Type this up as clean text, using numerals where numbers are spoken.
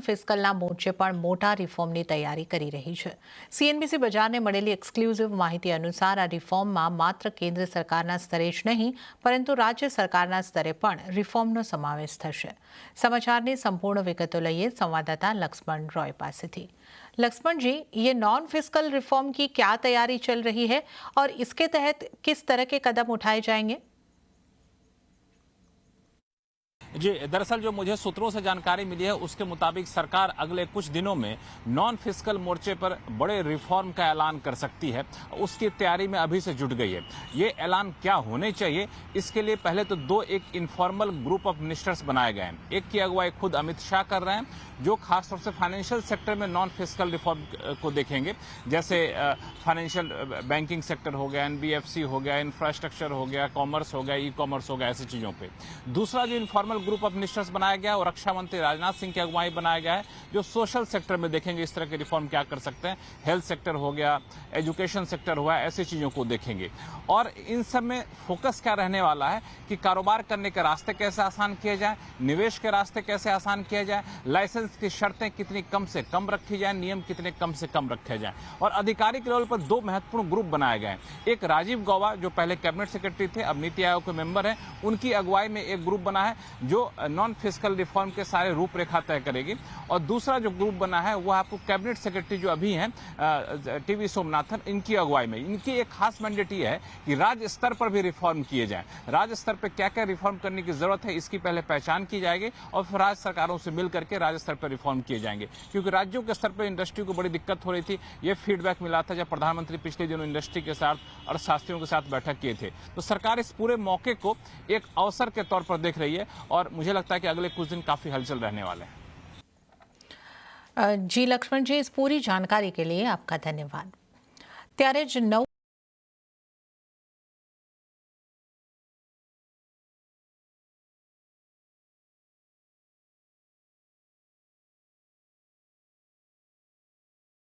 ફિસ્કલના મોરચે પણ મોટા રિફોર્મની તૈયારી કરી રહી છે। સીએનબીસી બજારને મળેલી એક્સક્લુઝિવ માહિતી અનુસાર આ રિફોર્મમાં માત્ર કેન્દ્ર સરકારના સ્તરે જ નહીં પરંતુ રાજ્ય સરકારના સ્તરે પણ રિફોર્મનો સમાવેશ થશે। સમાચારની સંપૂर्ण વિગતો લઈએ સંવાદદાતા લક્ષ્મણ रॉय पासेथी। लक्ष्मण जी, ये नॉन फिस्कल रिफॉर्म की क्या तैयारी चल रही है और इसके तहत किस तरह के कदम उठाए जाएंगे? जी, दरअसल जो मुझे सूत्रों से जानकारी मिली है उसके मुताबिक सरकार अगले कुछ दिनों में नॉन फिस्कल मोर्चे पर बड़े रिफॉर्म का ऐलान कर सकती है। उसकी तैयारी में अभी से जुट गई है। ये ऐलान क्या होने चाहिए, इसके लिए पहले तो एक इनफॉर्मल ग्रुप ऑफ मिनिस्टर्स बनाए गए हैं। एक की अगुवाई खुद अमित शाह कर रहे हैं, जो खासतौर से फाइनेंशियल सेक्टर में नॉन फिस्कल रिफॉर्म को देखेंगे, जैसे फाइनेंशियल बैंकिंग सेक्टर हो गया, एनबीएफसी हो गया, इंफ्रास्ट्रक्चर हो गया, कॉमर्स हो गया, ई कॉमर्स हो गया, ऐसी चीजों पे। दूसरा जो इनफॉर्मल ग्रुप ऑफ मिनिस्टर्स बनाया गया है और रक्षा मंत्री राजनाथ सिंह की अगुवाई बनाया गया है, जो सोशल सेक्टर में देखेंगे इस तरह के रिफॉर्म क्या कर सकते हैं। हेल्थ सेक्टर हो गया, एजुकेशन सेक्टर हुआ, ऐसी चीजों को देखेंगे। और इन सब में फोकस क्या रहने वाला है कि कारोबार करने के रास्ते कैसे आसान किए जाए, निवेश के रास्ते कैसे आसान किए जाए, लाइसेंस की शर्तें कितनी कम से कम रखी जाए, नियम कितने कम से कम रखे जाए। और आधिकारिक लेवल पर दो महत्वपूर्ण ग्रुप बनाए गए हैं। एक राजीव गौबा जो पहले कैबिनेट सेक्रेटरी थे, अब नीति आयोग के मेंबर हैं, उनकी अगुवाई में एक ग्रुप बना है जो नॉन फिस्कल रिफॉर्म के सारे रूपरेखा तय करेगी। और दूसरा जो ग्रुप बना है वह आपको कैबिनेट सेक्रेटरी जो अभी हैं टीवी सोमनाथन, इनकी अगुवाई में। इनकी एक खास मैंडेट ये है कि राज्य स्तर पर भी रिफॉर्म किए जाएं। राज्य स्तर पर क्या क्या रिफॉर्म करने की जरूरत है इसकी पहले पहचान की जाएगी और फिर राज्य सरकारों से मिल करके राज्य स्तर पर रिफॉर्म किए जाएंगे। क्योंकि राज्योों के स्तर पर इंडस्ट्री को बड़ी दिक्कत हो रही थी। ये फीडबैक मिला था जब प्रधानमंत्री पिछले दिनों इंडस्ट्री के साथ और शास्त्रियों के साथ बैठक किए थे। तो सरकार इस पूरे मौके को एक अवसर के तौर पर देख रही है और मुझे लगता है कि अगले कुछ दिन काफी हलचल रहने वाले हैं। जी लक्ष्मण जी, इस पूरी जानकारी के लिए आपका धन्यवाद। त्यारे ज 9